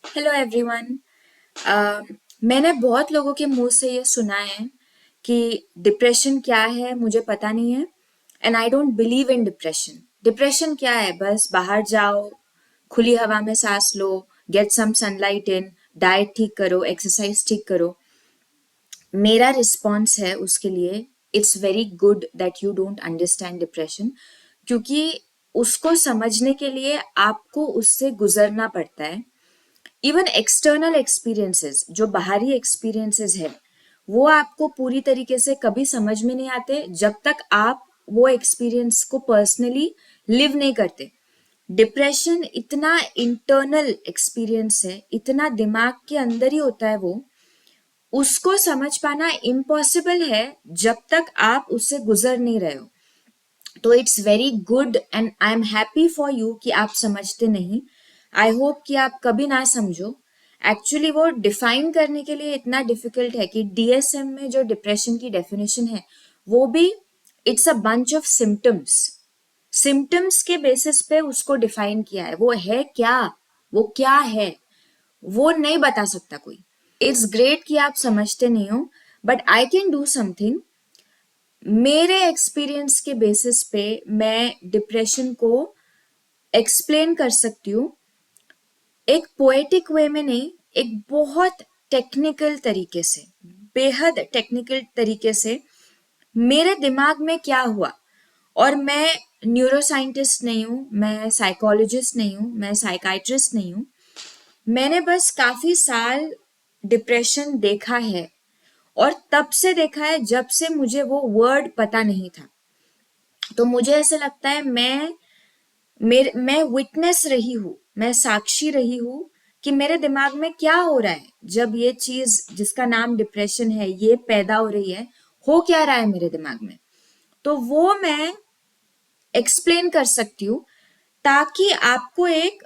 Hello everyone. मैंने बहुत लोगों के मुंह से ये सुना है कि डिप्रेशन क्या है मुझे पता नहीं है। And I don't believe in depression. Depression क्या है? बस बाहर जाओ, खुली हवा में सांस लो, get some sunlight in, diet ठीक करो, एक्सरसाइज ठीक करो। मेरा रिस्पॉन्स है उसके लिए, it's very good that you don't understand depression, क्योंकि उसको समझने के लिए आपको उससे गुजरना पड़ता है। इवन एक्सटर्नल एक्सपीरियंसेस, जो बाहरी एक्सपीरियंसेस है, वो आपको पूरी तरीके से कभी समझ में नहीं आते जब तक आप वो एक्सपीरियंस को पर्सनली लिव नहीं करते। डिप्रेशन इतना इंटरनल एक्सपीरियंस है, इतना दिमाग के अंदर ही होता है वो, उसको समझ पाना इम्पॉसिबल है जब तक आप उससे गुजर नहीं रहे हो। तो it's very good and I am happy for you कि आप समझते नहीं। आई होप कि आप कभी ना समझो। एक्चुअली वो डिफाइन करने के लिए इतना डिफिकल्ट है कि डीएसएम में जो डिप्रेशन की डेफिनेशन है, वो भी it's a bunch of symptoms. Symptoms के बेसिस पे उसको डिफाइन किया है। वो है क्या, वो क्या है, वो नहीं बता सकता कोई। इट्स ग्रेट कि आप समझते नहीं हो, but I can do something. मेरे एक्सपीरियंस के बेसिस पे मैं डिप्रेशन को एक्सप्लेन कर सकती हूँ, एक पोएटिक वे में नहीं, एक बहुत टेक्निकल तरीके से, बेहद टेक्निकल तरीके से मेरे दिमाग में क्या हुआ। और मैं न्यूरोसाइंटिस्ट नहीं हूँ, मैं साइकोलॉजिस्ट नहीं हूँ, मैं साइकाइट्रिस्ट नहीं हूँ। मैंने बस काफी साल डिप्रेशन देखा है, और तब से देखा है जब से मुझे वो वर्ड पता नहीं था। तो मुझे ऐसा लगता है मैं विटनेस रही हूँ, मैं साक्षी रही हूँ कि मेरे दिमाग में क्या हो रहा है जब ये चीज जिसका नाम डिप्रेशन है ये पैदा हो रही है। हो क्या रहा है मेरे दिमाग में, तो वो मैं एक्सप्लेन कर सकती हूँ, ताकि आपको एक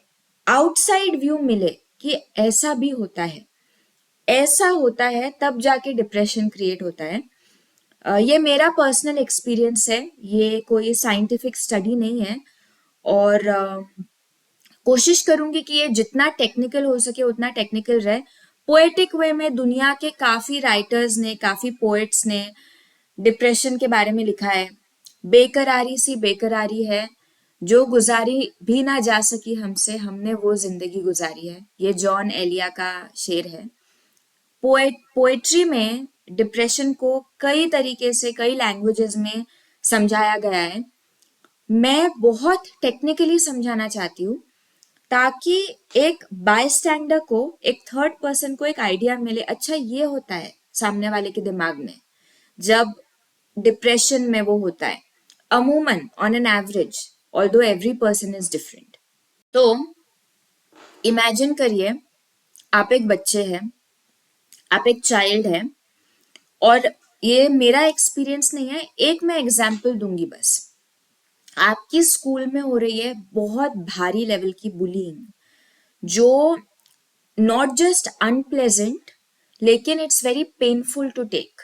आउटसाइड व्यू मिले कि ऐसा भी होता है, ऐसा होता है, तब जाके डिप्रेशन क्रिएट होता है। ये मेरा पर्सनल एक्सपीरियंस है, ये कोई साइंटिफिक स्टडी नहीं है। और कोशिश करूंगी कि ये जितना टेक्निकल हो सके उतना टेक्निकल रहे। पोएटिक वे में दुनिया के काफी राइटर्स ने, काफी पोएट्स ने डिप्रेशन के बारे में लिखा है। बेकरारी सी बेकरारी है, जो गुजारी भी ना जा सकी हमसे, हमने वो जिंदगी गुजारी है। ये जॉन एलिया का शेर है। पोएट्री में डिप्रेशन को कई तरीके से, कई लैंग्वेजेस में समझाया गया है। मैं बहुत टेक्निकली समझाना चाहती हूँ, ताकि एक बायस्टैंडर को, एक थर्ड पर्सन को एक आइडिया मिले, अच्छा ये होता है सामने वाले के दिमाग में जब डिप्रेशन में वो होता है। अमूमन on an average, although every person is different. तो इमेजिन करिए, आप एक बच्चे हैं, आप एक चाइल्ड है, और ये मेरा एक्सपीरियंस नहीं है, एक मैं एग्जाम्पल दूंगी बस। आपकी स्कूल में हो रही है बहुत भारी लेवल की बुलिंग, जो नॉट जस्ट अनप्लेजेंट, लेकिन it's very painful to take.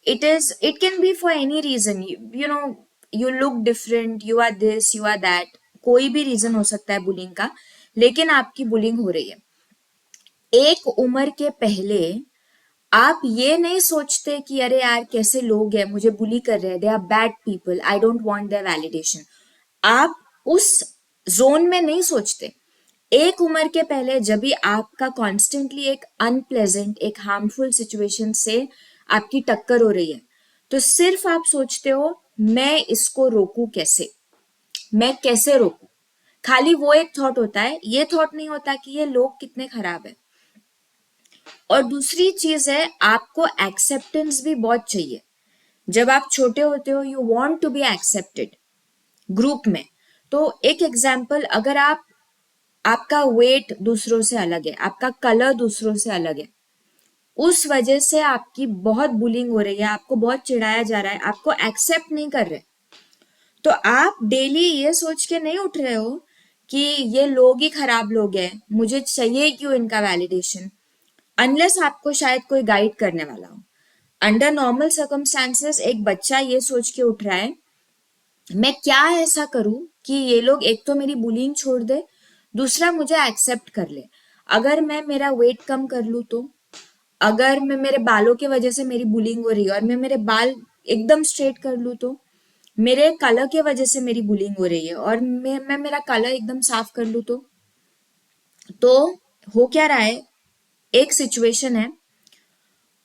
It can be for any reason, you know, you look different, you are this, you are that, कोई भी रीजन हो सकता है बुलिंग का, लेकिन आपकी बुलिंग हो रही है। एक उम्र के पहले आप ये नहीं सोचते कि अरे यार कैसे लोग हैं मुझे बुली कर रहे हैं, they are bad people, I don't want their validation. आप उस जोन में नहीं सोचते। एक उम्र के पहले जब भी आपका कॉन्स्टेंटली एक अनप्लेजेंट, एक हार्मफुल सिचुएशन से आपकी टक्कर हो रही है, तो सिर्फ आप सोचते हो मैं इसको रोकू कैसे, मैं कैसे रोकू। खाली वो एक थॉट होता है, ये थॉट नहीं होता कि ये लोग कितने खराब है। और दूसरी चीज है, आपको एक्सेप्टेंस भी बहुत चाहिए। जब आप छोटे होते हो, you want to be accepted group में। तो एक एग्जाम्पल, अगर आपका वेट दूसरों से अलग है, आपका कलर दूसरों से अलग है, उस वजह से आपकी बहुत बुलिंग हो रही है, आपको बहुत चिढ़ाया जा रहा है, आपको एक्सेप्ट नहीं कर रहे, तो आप डेली ये सोच के नहीं उठ रहे हो कि ये लोग ही खराब लोग हैं, मुझे चाहिए क्यों इनका वैलिडेशन, अनलेस आपको शायद कोई गाइड करने वाला हो। अंडर नॉर्मल सर्कमस्टांसेस एक बच्चा ये सोच के उठ रहा है, मैं क्या ऐसा करूं कि ये लोग एक तो मेरी बुलिंग छोड़ दे, दूसरा मुझे एक्सेप्ट कर ले। अगर मैं मेरा वेट कम कर लूँ तो, अगर मैं मेरे बालों की वजह से मेरी बुलिंग हो रही है और मैं मेरे बाल एकदम स्ट्रेट कर लूँ तो, मेरे कलर की वजह से मेरी बुलिंग हो रही है और मैं मेरा कलर एकदम साफ कर लूँ तो हो क्या रहा है, एक सिचुएशन है,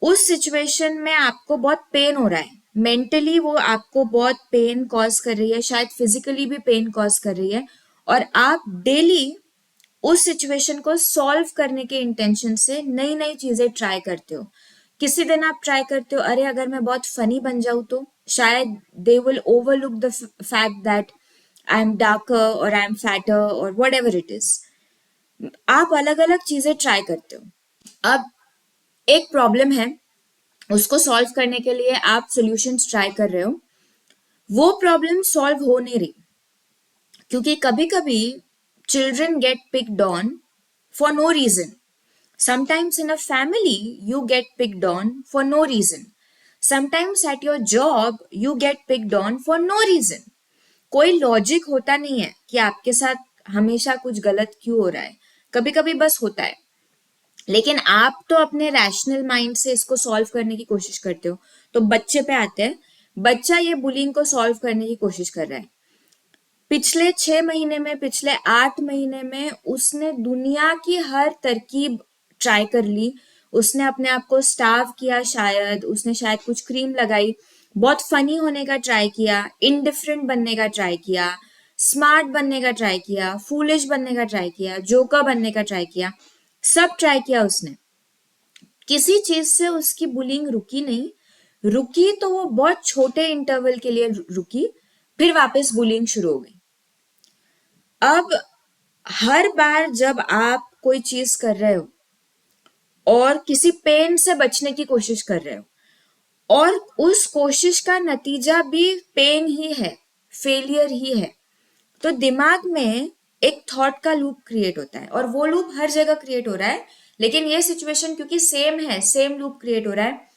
उस सिचुएशन में आपको बहुत पेन हो रहा है, मेंटली वो आपको बहुत पेन कॉज कर रही है, शायद फिजिकली भी पेन कॉज कर रही है, और आप डेली उस सिचुएशन को सॉल्व करने के इंटेंशन से नई नई चीजें ट्राई करते हो। किसी दिन आप ट्राई करते हो, अरे अगर मैं बहुत फनी बन जाऊं तो शायद they will overlook the fact that I am darker और आई एम फैटर और वट एवर इट इज। आप अलग अलग चीजें ट्राई करते हो। अब एक प्रॉब्लम है, उसको सॉल्व करने के लिए आप सॉल्यूशंस ट्राई कर रहे हो, वो प्रॉब्लम सॉल्व हो नहीं रही, क्योंकि कभी कभी children get picked on for no reason. Sometimes in a family, you get picked on for no reason. Sometimes at your job, you get picked on for no reason. कोई logic होता नहीं है कि आपके साथ हमेशा कुछ गलत क्यों हो रहा है, कभी कभी बस होता है, लेकिन आप तो अपने रैशनल माइंड से इसको सॉल्व करने की कोशिश करते हो। तो बच्चे पे आते हैं, बच्चा ये बुलिंग को सॉल्व करने की कोशिश कर रहा है। पिछले 6 महीने में, पिछले 8 महीने में उसने दुनिया की हर तरकीब ट्राई कर ली, उसने अपने आप को स्टार्व किया, शायद उसने शायद कुछ क्रीम लगाई, बहुत फनी होने का ट्राई किया, इनडिफरेंट बनने का ट्राई किया, स्मार्ट बनने का ट्राई किया, फूलिश बनने का ट्राई किया, जोकर बनने का ट्राई किया, सब ट्राई किया उसने, किसी चीज से उसकी बुलिंग रुकी नहीं। रुकी तो वो बहुत छोटे इंटरवल के लिए रुकी, फिर वापस बुलिंग शुरू हो गई। अब हर बार जब आप कोई चीज कर रहे हो और किसी पेन से बचने की कोशिश कर रहे हो और उस कोशिश का नतीजा भी पेन ही है, फेलियर ही है, तो दिमाग में एक थॉट का लूप क्रिएट होता है, और वो लूप हर जगह क्रिएट हो रहा है, लेकिन ये सिचुएशन क्योंकि सेम है, सेम लूप क्रिएट हो रहा है,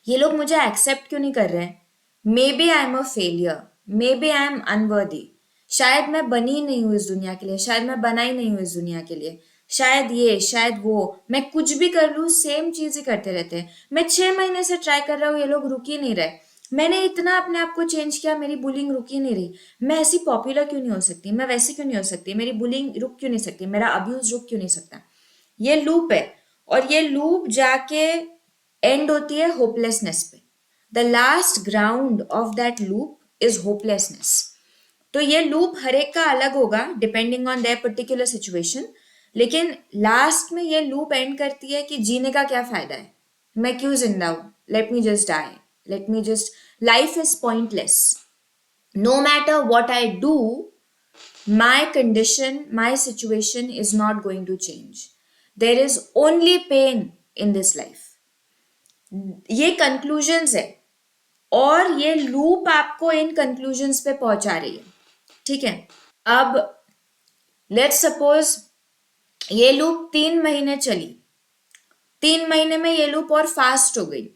ये लोग मुझे एक्सेप्ट क्यों नहीं कर रहे हैं, maybe I am a failure, maybe I am unworthy, शायद मैं बनी नहीं हूं इस दुनिया के लिए, शायद मैं बना ही नहीं हूं इस दुनिया के लिए, शायद ये शायद वो, मैं कुछ भी कर लूं सेम चीज ही करते रहते हैं, मैं 6 महीने से ट्राई कर रहा हूँ, ये लोग रुक ही नहीं रहे, मैंने इतना अपने आप को चेंज किया, मेरी बुलिंग रुक ही नहीं रही, मैं ऐसी पॉपुलर क्यों नहीं हो सकती, मैं वैसी क्यों नहीं हो सकती, मेरी बुलिंग रुक क्यों नहीं सकती, मेरा अब्यूज रुक क्यों नहीं सकता। ये लूप है, और ये लूप जाके एंड होती है होपलेसनेस पे। The last ground of that loop is hopelessness. तो ये लूप हर एक का अलग होगा depending on their particular situation, लेकिन लास्ट में ये लूप एंड करती है कि जीने का क्या फायदा है, मैं क्यों जिंदा हूं, let me just die, let me just, life is pointless, no matter what I do, my condition, my situation is not going to change. There is only pain in this life. ये conclusions है, और ये loop आपको इन conclusions पे पहुंचा रही है, ठीक है। अब लेट्स सपोज ये लूप 3 महीने चली, 3 महीने में ये लूप और फास्ट हो गई,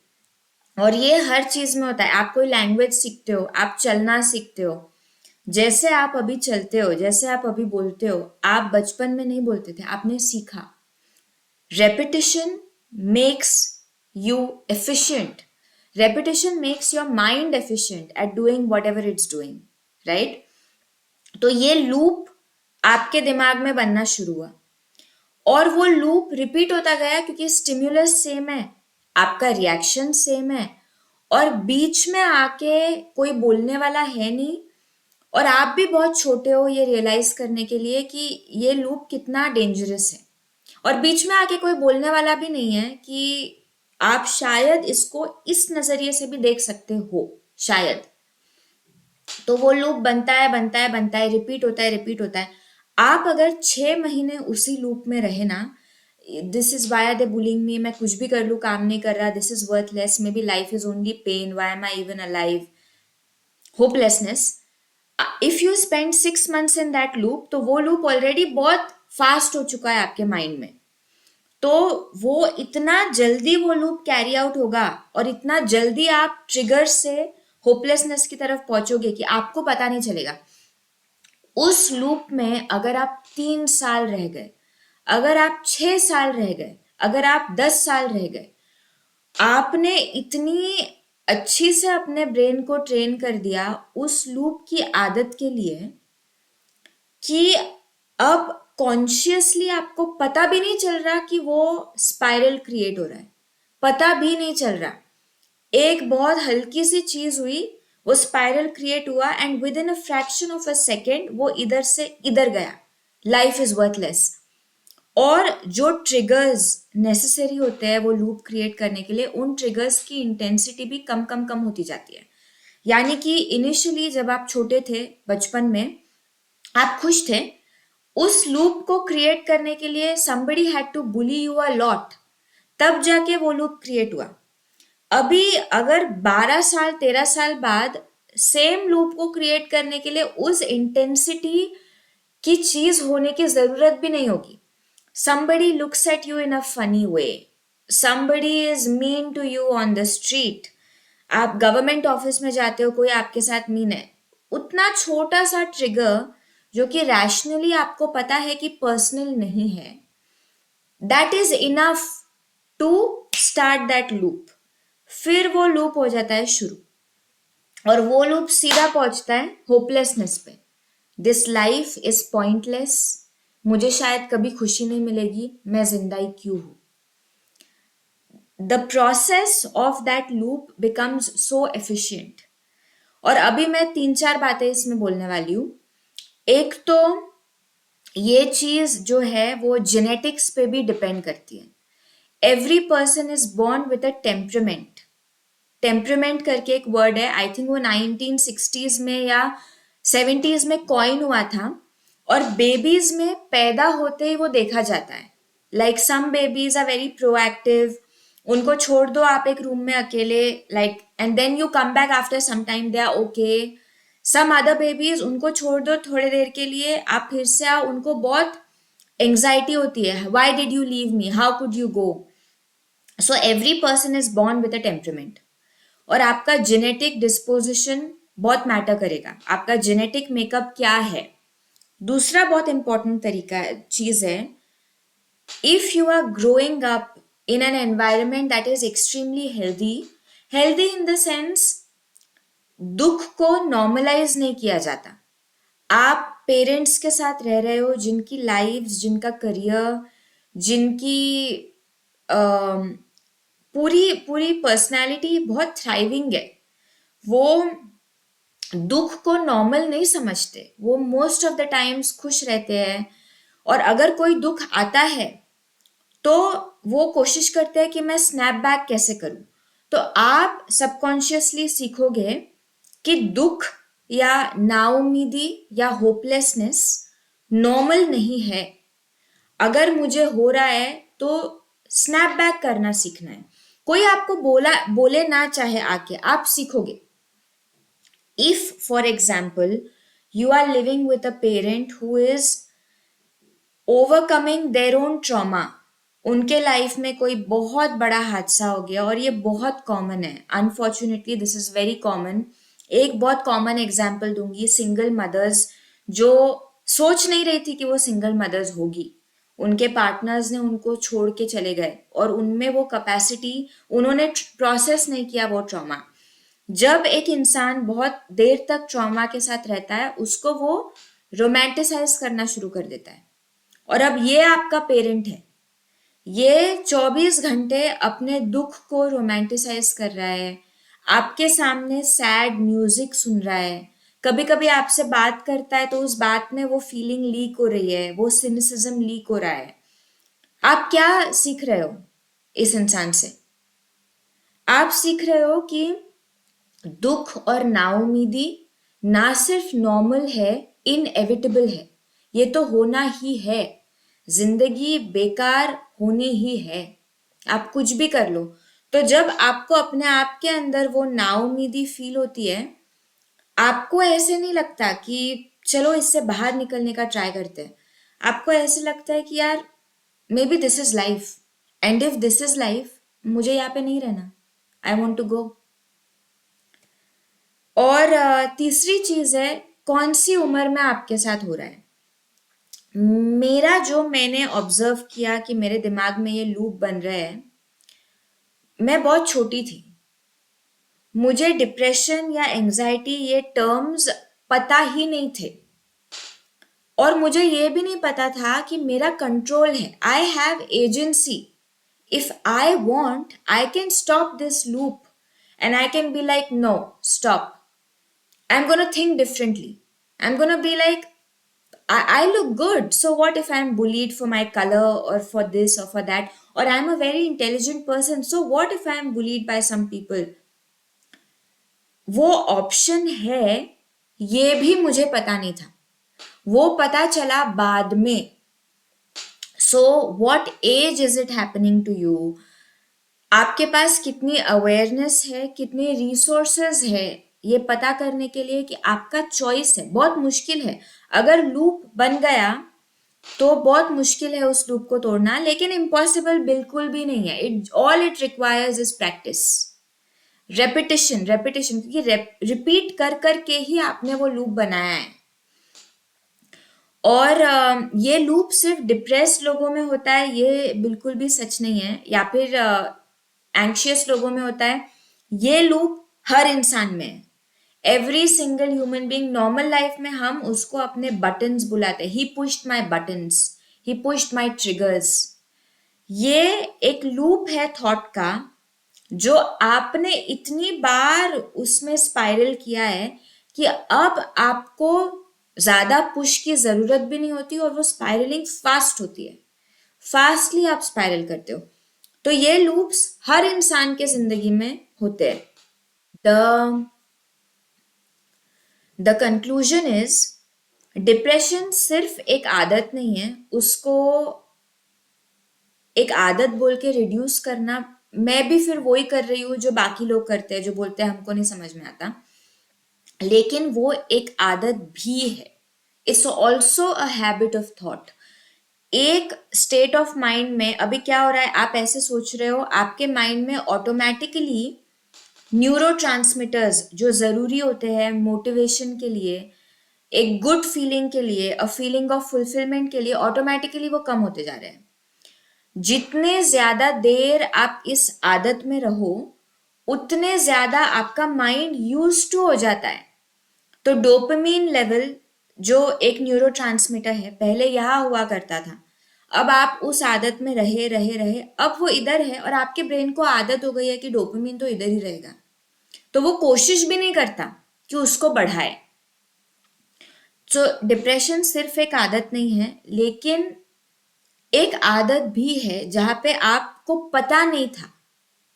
और ये हर चीज में होता है, आप कोई लैंग्वेज सीखते हो, आप चलना सीखते हो, जैसे आप अभी चलते हो, जैसे आप अभी बोलते हो, आप बचपन में नहीं बोलते थे, आपने सीखा। Repetition makes you efficient, repetition makes your mind efficient at doing what ever its doing, right. तो ये लूप आपके दिमाग में बनना शुरू हुआ, और वो लूप रिपीट होता गया क्योंकि स्टिम्युलस सेम है, आपका रिएक्शन सेम है, और बीच में आके कोई बोलने वाला है नहीं, और आप भी बहुत छोटे हो ये रियलाइज करने के लिए कि ये लूप कितना डेंजरस है, और बीच में आके कोई बोलने वाला भी नहीं है कि आप शायद इसको इस नजरिए से भी देख सकते हो, शायद। तो वो लूप बनता है, बनता है, बनता है, रिपीट होता है, रिपीट होता है। आप अगर 6 महीने उसी लूप में रहे ना, this is why are they bullying me, मैं कुछ भी कर लूँ काम नहीं कर रहा, this is worthless, maybe life is only pain, why am I even alive, hopelessness, if you spend 6 months in that loop, तो वो लूप ऑलरेडी बहुत फास्ट हो चुका है आपके माइंड में, तो वो इतना जल्दी वो लूप कैरी आउट होगा, और इतना जल्दी आप ट्रिगर से होपलेसनेस की तरफ पहुंचोगे कि आपको पता नहीं चलेगा। उस लूप में अगर आप 3 साल रह गए, अगर आप 6 साल रह गए, अगर आप 10 साल रह गए, आपने इतनी अच्छी से अपने ब्रेन को ट्रेन कर दिया उस लूप की आदत के लिए कि अब कॉन्शियसली आपको पता भी नहीं चल रहा कि वो स्पाइरल क्रिएट हो रहा है, पता भी नहीं चल रहा। एक बहुत हल्की सी चीज हुई, वो स्पाइरल क्रिएट हुआ and with in a fraction of a second वो इधर से इधर गया। Life is worthless. और जो ट्रिगर्स नेसेसरी होते हैं वो लूप क्रिएट करने के लिए, उन ट्रिगर्स की इंटेंसिटी भी कम कम कम होती जाती है। यानी कि इनिशियली जब आप छोटे थे, बचपन में आप खुश थे, उस लूप को क्रिएट करने के लिए somebody had to bully you a lot, तब जाके वो लूप क्रिएट हुआ। अभी अगर 12 साल 13 साल बाद सेम लूप को क्रिएट करने के लिए उस इंटेंसिटी की चीज होने की जरूरत भी नहीं होगी। somebody looks at you in a funny way, somebody is mean to you on the street, आप गवर्नमेंट ऑफिस में जाते हो, कोई आपके साथ मीन है, उतना छोटा सा ट्रिगर जो कि रैशनली आपको पता है कि पर्सनल नहीं है, that is enough to start that loop. फिर वो लूप हो जाता है शुरू, और वो लूप सीधा पहुंचता है होपलेसनेस पे। दिस लाइफ इज पॉइंटलेस, मुझे शायद कभी खुशी नहीं मिलेगी, मैं जिंदा ही क्यों हूं। The process of that loop becomes so efficient. और अभी मैं 3-4 बातें इसमें बोलने वाली हूँ। एक तो ये चीज जो है वो जेनेटिक्स पे भी डिपेंड करती है। Every person is born with a temperament. Temperament करके एक वर्ड है, आई थिंक वो 1960s में या 70s में कॉइन हुआ था, और बेबीज में पैदा होते ही वो देखा जाता है। Like some babies are very proactive, उनको छोड़ दो आप एक रूम में अकेले, like and then you come back after some time, they are okay. Some other babies, उनको छोड़ दो थोड़ी देर के लिए, आप फिर से आओ, उनको बहुत एंग्जाइटी होती है, why did you leave me, how could you go. So every person is born with a temperament. और आपका जेनेटिक डिस्पोजिशन बहुत मैटर करेगा, आपका जेनेटिक मेकअप क्या है। दूसरा बहुत इंपॉर्टेंट तरीका चीज है, if you are growing up in an environment that is extremely healthy in the sense दुख को नॉर्मलाइज नहीं किया जाता। आप पेरेंट्स के साथ रह रहे हो जिनकी लाइव्स, जिनका करियर, जिनकी पूरी पूरी पर्सनालिटी बहुत थ्राइविंग है, वो दुख को नॉर्मल नहीं समझते, वो मोस्ट ऑफ द टाइम्स खुश रहते हैं। और अगर कोई दुख आता है तो वो कोशिश करते हैं कि मैं स्नैप बैक कैसे करूं। तो आप सबकॉन्शियसली सीखोगे कि दुख या नाउमीदी या होपलेसनेस नॉर्मल नहीं है। अगर मुझे हो रहा है तो स्नैप बैक करना सीखना है। कोई आपको बोले ना चाहे आके, आप सीखोगे। If for example you are living with a parent who is overcoming their own trauma, उनके लाइफ में कोई बहुत बड़ा हादसा हो गया, और ये बहुत कॉमन है, unfortunately this is very common. एक बहुत कॉमन एग्जाम्पल दूंगी, सिंगल मदर्स जो सोच नहीं रही थी कि वो सिंगल मदर्स होगी, उनके पार्टनर्स ने उनको छोड़ के चले गए, और उनमें वो कैपेसिटी, उन्होंने प्रोसेस नहीं किया वो ट्रॉमा। जब एक इंसान बहुत देर तक ट्रॉमा के साथ रहता है, उसको वो रोमांटिसाइज करना शुरू कर देता है। और अब ये आपका पेरेंट है, ये 24 घंटे अपने दुख को रोमांटिसाइज कर रहा है, आपके सामने सैड म्यूजिक सुन रहा है, कभी कभी आपसे बात करता है तो उस बात में वो फीलिंग लीक हो रही है, वो सिनिसिज्म लीक हो रहा है। आप क्या सीख रहे हो इस इंसान से? आप सीख रहे हो कि दुख और नाउमीदी ना सिर्फ नॉर्मल है, इनएविटेबल है, ये तो होना ही है, जिंदगी बेकार होनी ही है, आप कुछ भी कर लो। तो जब आपको अपने आप के अंदर वो नाउमीदी फील होती है, आपको ऐसे नहीं लगता कि चलो इससे बाहर निकलने का ट्राई करते हैं। आपको ऐसे लगता है कि यार may be this is life, and if this is life, मुझे यहाँ पे नहीं रहना, आई वॉन्ट टू गो। और तीसरी चीज है, कौन सी उम्र में आपके साथ हो रहा है। मेरा जो मैंने ऑब्जर्व किया कि मेरे दिमाग में ये लूप बन रहा है, मैं बहुत छोटी थी। मुझे डिप्रेशन या एंजाइटी ये टर्म्स पता ही नहीं थे, और मुझे ये भी नहीं पता था कि मेरा कंट्रोल है, I have agency. If I want I can stop this loop and I can be like no stop, I'm gonna think differently. I'm gonna be like, I look good. So what if I'm bullied for my color or for this or for that? Or I'm a very intelligent person. So what if I'm bullied by some people? वो option है, ये भी मुझे पता नहीं था। वो पता चला बाद में। So what age is it happening to you? आपके पास कितनी अवेयरनेस है, कितने रिसोर्सेज है ये पता करने के लिए कि आपका चॉइस है। बहुत मुश्किल है, अगर लूप बन गया तो बहुत मुश्किल है उस लूप को तोड़ना, लेकिन इम्पॉसिबल बिल्कुल भी नहीं है। It requires is practice, repetition repetition, क्योंकि रिपीट कर कर के ही आपने वो लूप बनाया है। और ये लूप सिर्फ डिप्रेस्ड लोगों में होता है ये बिल्कुल भी सच नहीं है, या फिर एंग्शियस लोगों में होता है। ये लूप हर इंसान में है। Every single human being normal life में हम उसको अपने बटन्स बुलाते हैं। ही पुश्ड माई बटन्स, ही पुश्ड माई ट्रिगर्स। ये एक लूप है थॉट का, जो आपने इतनी बार उसमें स्पाइरल किया है कि अब आपको ज्यादा पुश की जरूरत भी नहीं होती, और वो स्पाइरलिंग फास्ट होती है। फास्टली आप स्पाइरल करते हो। तो ये लूप्स हर इंसान के जिंदगी में होते हैं। The the conclusion is, depression सिर्फ एक आदत नहीं है। उसको एक आदत बोल के रिड्यूस करना, मैं भी फिर वही कर रही हूँ जो बाकी लोग करते हैं, जो बोलते हैं हमको नहीं समझ में आता, लेकिन वो एक आदत भी है। It's also a habit of thought. एक स्टेट ऑफ माइंड में अभी क्या हो रहा है, आप ऐसे सोच रहे हो, आपके माइंड में ऑटोमेटिकली न्यूरो जो जरूरी होते हैं मोटिवेशन के लिए, एक गुड फीलिंग के लिए, अ फीलिंग ऑफ फुलफिलमेंट के लिए, ऑटोमेटिकली वो कम होते जा रहे हैं। जितने ज्यादा देर आप इस आदत में रहो, उतने ज्यादा आपका माइंड यूज टू हो जाता है। तो डोपामीन लेवल जो एक न्यूरोट्रांसमीटर है, पहले यहाँ हुआ करता था, अब आप उस आदत में रहे रहे रहे, अब वो इधर है, और आपके ब्रेन को आदत हो गई है कि डोपामीन तो इधर ही रहेगा, तो वो कोशिश भी नहीं करता कि उसको बढ़ाए। तो डिप्रेशन सिर्फ एक आदत नहीं है, लेकिन एक आदत भी है जहां पे आपको पता नहीं था।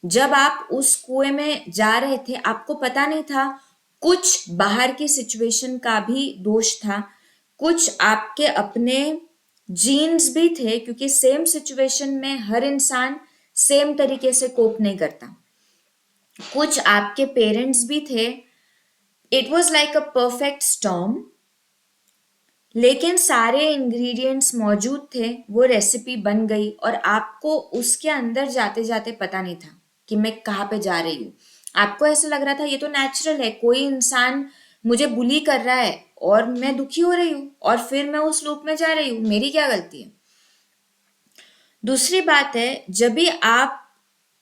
जब आप उस कुएं में जा रहे थे, आपको पता नहीं था, कुछ बाहर की सिचुएशन का भी दोष था, कुछ आपके अपने जीन्स भी थे, क्योंकि सेम सिचुएशन में हर इंसान सेम तरीके से कोप नहीं करता। कुछ आपके पेरेंट्स भी थे। It was like a perfect storm, लेकिन सारे इंग्रेडिएंट्स मौजूद थे, वो रेसिपी बन गई, और आपको उसके अंदर जाते जाते पता नहीं था कि मैं कहाँ पे जा रही हूँ। आपको ऐसा लग रहा था ये तो नेचुरल है, कोई इंसान मुझे बुली कर रहा है और मैं दुखी हो रही हूँ, और फिर मैं उस लूप में जा रही हूँ, मेरी क्या गलती है। दूसरी बात है, जब भी आप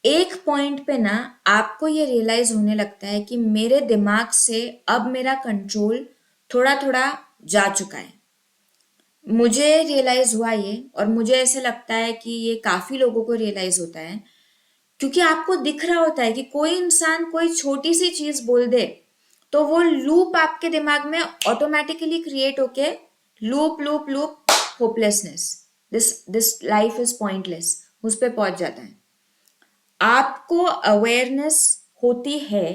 एक पॉइंट पे ना आपको ये रियलाइज होने लगता है कि मेरे दिमाग से अब मेरा कंट्रोल थोड़ा थोड़ा जा चुका है। मुझे रियलाइज हुआ ये, और मुझे ऐसे लगता है कि ये काफी लोगों को रियलाइज होता है, क्योंकि आपको दिख रहा होता है कि कोई इंसान कोई छोटी सी चीज बोल दे, तो वो लूप आपके दिमाग में ऑटोमेटिकली क्रिएट होके loop loop loop, hopelessness, this this life is pointless, उस पर पहुंच जाता है। आपको अवेयरनेस होती है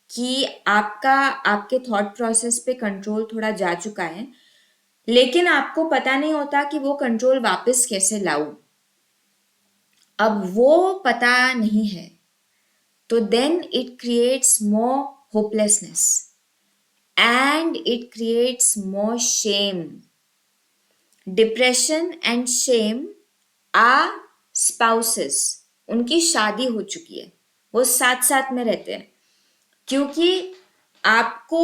कि आपका आपके थॉट प्रोसेस पे कंट्रोल थोड़ा जा चुका है, लेकिन आपको पता नहीं होता कि वो कंट्रोल वापस कैसे लाऊं। अब वो पता नहीं है, तो then it creates more hopelessness and it creates more shame. Depression and shame are spouses, उनकी शादी हो चुकी है, वो साथ साथ में रहते हैं, क्योंकि आपको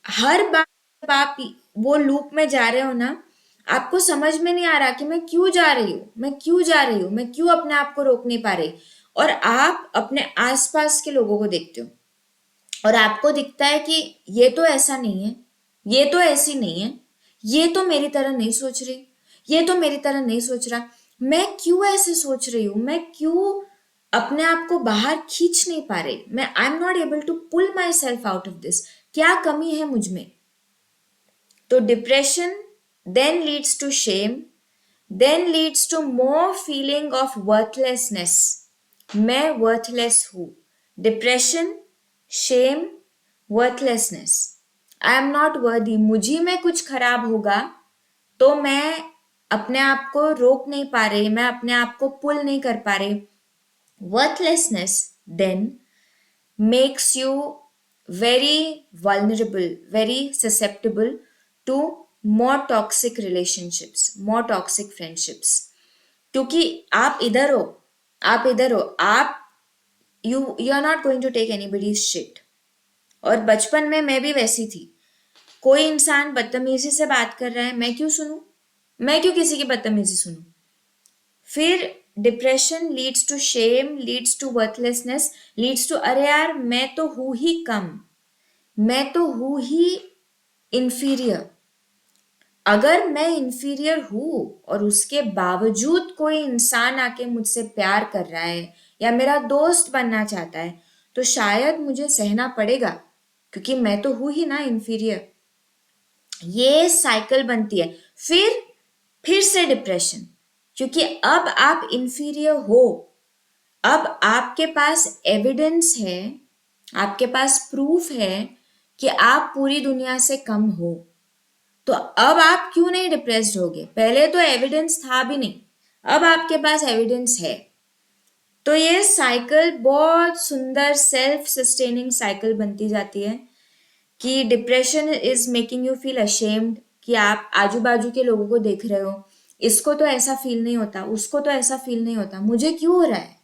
हर बार आप वो लूप में जा रहे हो ना, आपको समझ में नहीं आ रहा कि मैं क्यों जा रही हूँ, मैं क्यों जा रही हूँ, मैं क्यों अपने आप को रोक नहीं पा रही। और आप अपने आसपास के लोगों को देखते हो और आपको दिखता है कि ये तो ऐसा नहीं है, ये तो ऐसी नहीं है, ये तो मेरी तरह नहीं सोच रही, ये तो मेरी तरह नहीं सोच रहा। मैं क्यों ऐसे सोच रही हूँ, मैं क्यों अपने आप को बाहर खींच नहीं पा रही, मैं I am not able to pull myself out of this. क्या कमी है मुझ में? तो depression then leads to shame, then leads to more feeling of worthlessness. मैं वर्थलेस हूं। Depression, shame, worthlessness, I am not worthy. मुझे में कुछ खराब होगा तो मैं अपने आप को रोक नहीं पा रही, मैं अपने आप को पुल नहीं कर पा रही। Worthlessness then makes you very vulnerable, very susceptible to more toxic relationships, more toxic friendships. क्योंकि आप इधर हो, आप इधर हो, आप you are not going to take anybody's shit. और बचपन में मैं भी वैसी थी। कोई इंसान बदतमीजी से बात कर रहा है, मैं क्यों सुनूं? मैं क्यों किसी की बदतमीजी सुनूं? फिर depression leads to shame, leads to worthlessness, leads to अरे यार मैं तो हूं ही कम, मैं तो हूं ही इंफीरियर। अगर मैं इंफीरियर हूं और उसके बावजूद कोई इंसान आके मुझसे प्यार कर रहा है या मेरा दोस्त बनना चाहता है तो शायद मुझे सहना पड़ेगा, क्योंकि मैं तो हूं ही ना इंफीरियर। ये साइकिल बनती है। फिर से डिप्रेशन, क्योंकि अब आप इंफीरियर हो, अब आपके पास एविडेंस है, आपके पास प्रूफ है कि आप पूरी दुनिया से कम हो। तो अब आप क्यों नहीं डिप्रेस्ड होगे? पहले तो एविडेंस था भी नहीं, अब आपके पास एविडेंस है। तो ये साइकिल बहुत सुंदर सेल्फ सस्टेनिंग साइकिल बनती जाती है कि depression is making you feel ashamed, कि आप आजू बाजू के लोगों को देख रहे हो, इसको तो ऐसा फील नहीं होता, उसको तो ऐसा फील नहीं होता, मुझे क्यों हो रहा है?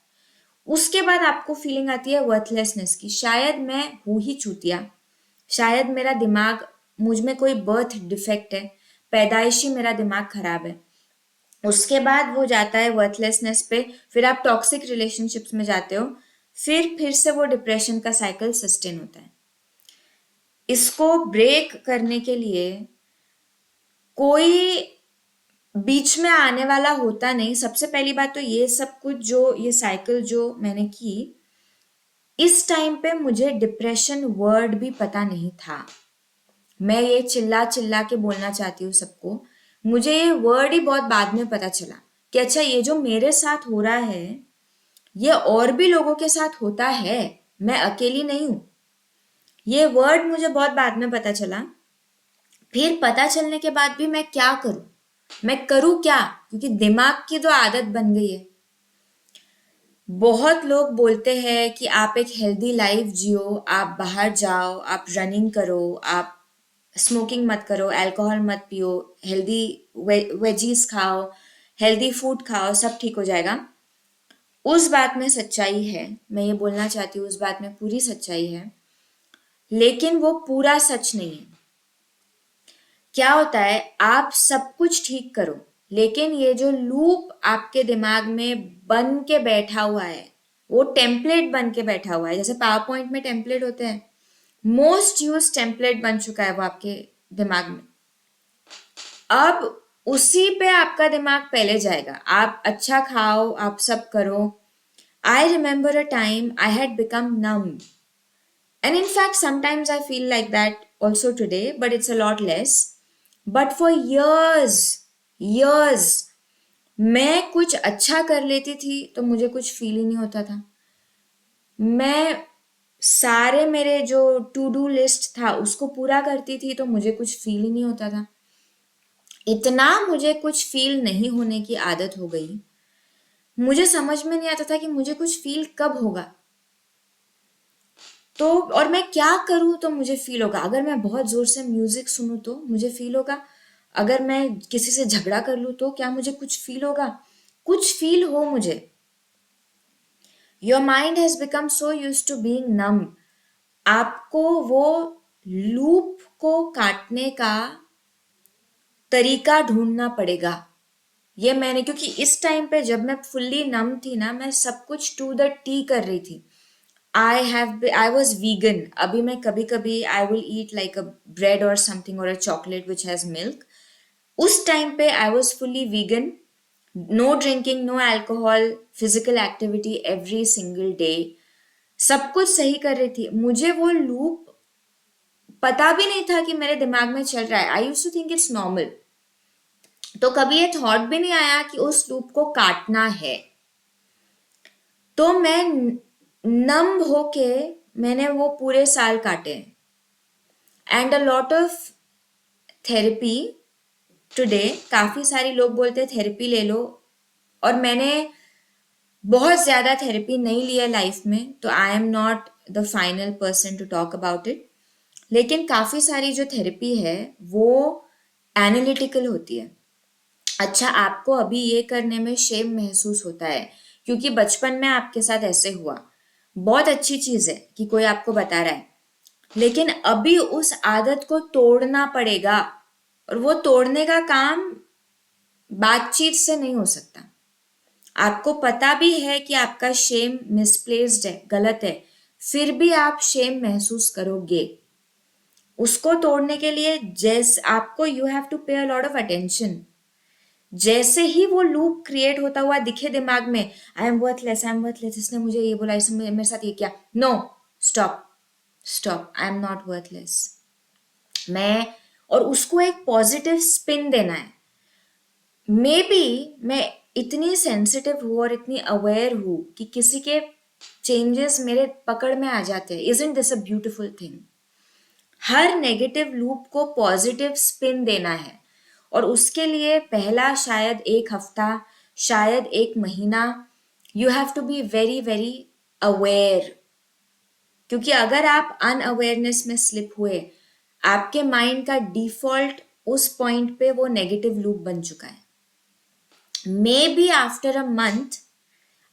उसके बाद आपको फीलिंग आती है वर्थलेसनेस की, शायद मैं हूं ही चूतिया, शायद मेरा दिमाग, मुझ में कोई बर्थ डिफेक्ट है, पैदाइशी मेरा दिमाग खराब है। उसके बाद वो जाता है वर्थलेसनेस पे, फिर आप टॉक्सिक रिलेशनशिप्स में जाते हो, फिर से वो डिप्रेशन का साइकिल सस्टेन होता है। इसको ब्रेक करने के लिए कोई बीच में आने वाला होता नहीं। सबसे पहली बात तो ये सब कुछ जो ये साइकिल जो मैंने की, इस टाइम पे मुझे डिप्रेशन वर्ड भी पता नहीं था। मैं ये चिल्ला चिल्ला के बोलना चाहती हूँ सबको, मुझे ये वर्ड ही बहुत बाद में पता चला कि अच्छा ये जो मेरे साथ हो रहा है ये और भी लोगों के साथ होता है, मैं अकेली नहीं हूं। ये वर्ड मुझे बहुत बाद में पता चला। फिर पता चलने के बाद भी मैं क्या करूं, मैं करूं क्या, क्योंकि दिमाग की तो आदत बन गई है। बहुत लोग बोलते हैं कि आप एक हेल्दी लाइफ जियो, आप बाहर जाओ, आप रनिंग करो, आप स्मोकिंग मत करो, अल्कोहल मत पियो, हेल्दी वेजीज खाओ, हेल्दी फूड खाओ, सब ठीक हो जाएगा। उस बात में सच्चाई है, मैं ये बोलना चाहती हूँ, उस बात में पूरी सच्चाई है, लेकिन वो पूरा सच नहीं है। क्या होता है, आप सब कुछ ठीक करो, लेकिन ये जो लूप आपके दिमाग में बन के बैठा हुआ है, वो टेम्पलेट बन के बैठा हुआ है, जैसे पावर पॉइंट में टेम्पलेट होते हैं, मोस्ट यूज टेम्पलेट बन चुका है वो आपके दिमाग में। अब उसी पे आपका दिमाग पहले जाएगा। आप अच्छा खाओ, आप सब करो। I remember a time I had become numb, and in fact sometimes I feel like that also today, but it's a lot less. But for years मैं कुछ अच्छा कर लेती थी तो मुझे कुछ फील ही नहीं होता था। मैं सारे मेरे जो टू डू लिस्ट था उसको पूरा करती थी तो मुझे कुछ फील ही नहीं होता था। इतना मुझे कुछ फील नहीं होने की आदत हो गई, मुझे समझ में नहीं आता था कि मुझे कुछ फील कब होगा। तो और मैं क्या करूँ तो मुझे फील होगा? अगर मैं बहुत जोर से म्यूजिक सुनूं तो मुझे फील होगा? अगर मैं किसी से झगड़ा कर लूं तो क्या मुझे कुछ फील होगा? कुछ फील हो मुझे। Your mind has become so used to being numb. आपको वो लूप को काटने का तरीका ढूंढना पड़ेगा। ये मैंने, क्योंकि इस टाइम पे जब मैं फुल्ली नम थी ना, मैं सब कुछ टू द टी कर रही थी। I was vegan. अभी मैं कभी कभी I will eat like a bread और समथिंग और a chocolate which has milk. उस टाइम पे I was fully vegan, no drinking, no alcohol, physical activity every single day, सब कुछ सही कर रही थी। मुझे वो लूप पता भी नहीं था कि मेरे दिमाग में चल रहा है। I used to think it's normal. तो कभी ये थॉट भी नहीं आया कि उस लूप को काटना है। तो मैं नम होके मैंने वो पूरे साल काटे। And a lot of therapy today. काफी सारी लोग बोलते हैं थेरेपी ले लो, और मैंने बहुत ज्यादा थेरेपी नहीं लिया लाइफ में, तो I am not the final person to talk about it. लेकिन काफी सारी जो थेरेपी है वो एनालिटिकल होती है। अच्छा, आपको अभी ये करने में शेम महसूस होता है क्योंकि बचपन में आपके साथ ऐसे हुआ, बहुत अच्छी चीज है कि कोई आपको बता रहा है, लेकिन अभी उस आदत को तोड़ना पड़ेगा, और वो तोड़ने का काम बातचीत से नहीं हो सकता। आपको पता भी है कि आपका शेम मिसप्लेस्ड है, गलत है, फिर भी आप शेम महसूस करोगे। उसको तोड़ने के लिए जैसे आपको यू हैव टू पे अ लॉट ऑफ अटेंशन। जैसे ही वो लूप क्रिएट होता हुआ दिखे दिमाग में, I am worthless, I am worthless, इसने मुझे ये बोला, इसने मेरे साथ ये किया, no, stop, stop, I am not worthless. मैं, और उसको एक पॉजिटिव स्पिन देना है। मे बी मैं इतनी सेंसिटिव हूँ और इतनी अवेयर हूँ कि किसी के चेंजेस मेरे पकड़ में आ जाते हैं। Isn't this a beautiful thing? Her negative loop को पॉजिटिव स्पिन देना है, और उसके लिए पहला शायद एक हफ्ता, शायद एक महीना, you have to be very very aware. क्योंकि अगर आप अनअवेयरनेस में स्लिप हुए, आपके माइंड का डिफॉल्ट उस पॉइंट पे वो नेगेटिव लूप बन चुका है। May be after a month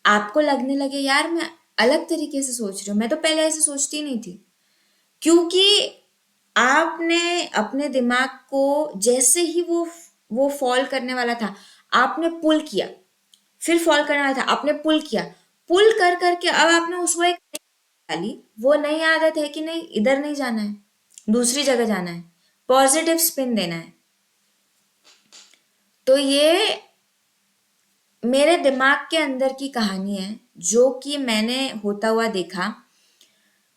आपको लगने लगे, यार मैं अलग तरीके से सोच रही हूँ, मैं तो पहले ऐसे सोचती नहीं थी। क्योंकि आपने अपने दिमाग को, जैसे ही वो फॉल करने वाला था, आपने पुल किया, फिर फॉल करने वाला था, आपने पुल किया, पुल कर करके अब आपने उसको एक डाली। वो नई आदत है कि नहीं, इधर नहीं जाना है, दूसरी जगह जाना है, पॉजिटिव स्पिन देना है। तो ये मेरे दिमाग के अंदर की कहानी है जो कि मैंने होता हुआ देखा।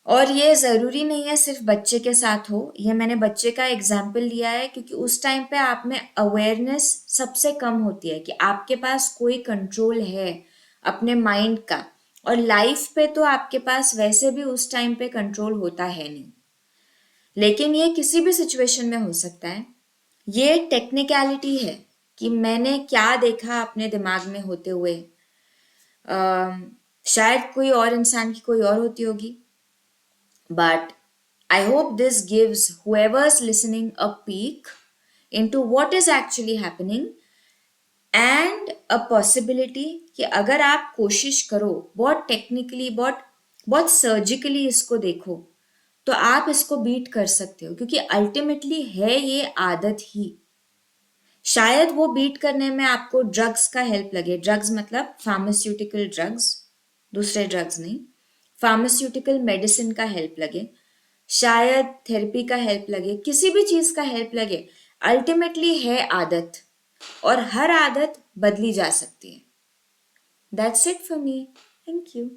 और ये ज़रूरी नहीं है सिर्फ बच्चे के साथ हो, ये मैंने बच्चे का एग्जाम्पल लिया है क्योंकि उस टाइम पे आप में अवेयरनेस सबसे कम होती है कि आपके पास कोई कंट्रोल है अपने माइंड का, और लाइफ पे तो आपके पास वैसे भी उस टाइम पे कंट्रोल होता है नहीं। लेकिन ये किसी भी सिचुएशन में हो सकता है। ये टेक्निकलिटी है कि मैंने क्या देखा अपने दिमाग में होते हुए। शायद कोई और इंसान की कोई और होती होगी, but I hope this gives whoever's listening a peek into what is actually happening and a possibility कि अगर आप कोशिश करो, बहुत टेक्निकली, बहुत बहुत सर्जिकली इसको देखो, तो आप इसको बीट कर सकते हो, क्योंकि अल्टीमेटली है ये आदत ही। शायद वो बीट करने में आपको ड्रग्स का हेल्प लगे, ड्रग्स मतलब फार्मास्यूटिकल ड्रग्स, दूसरे ड्रग्स नहीं, फार्मास्यूटिकल मेडिसिन का हेल्प लगे, शायद थेरेपी का हेल्प लगे, किसी भी चीज का हेल्प लगे। अल्टीमेटली है आदत, और हर आदत बदली जा सकती है। That's it for me. Thank you.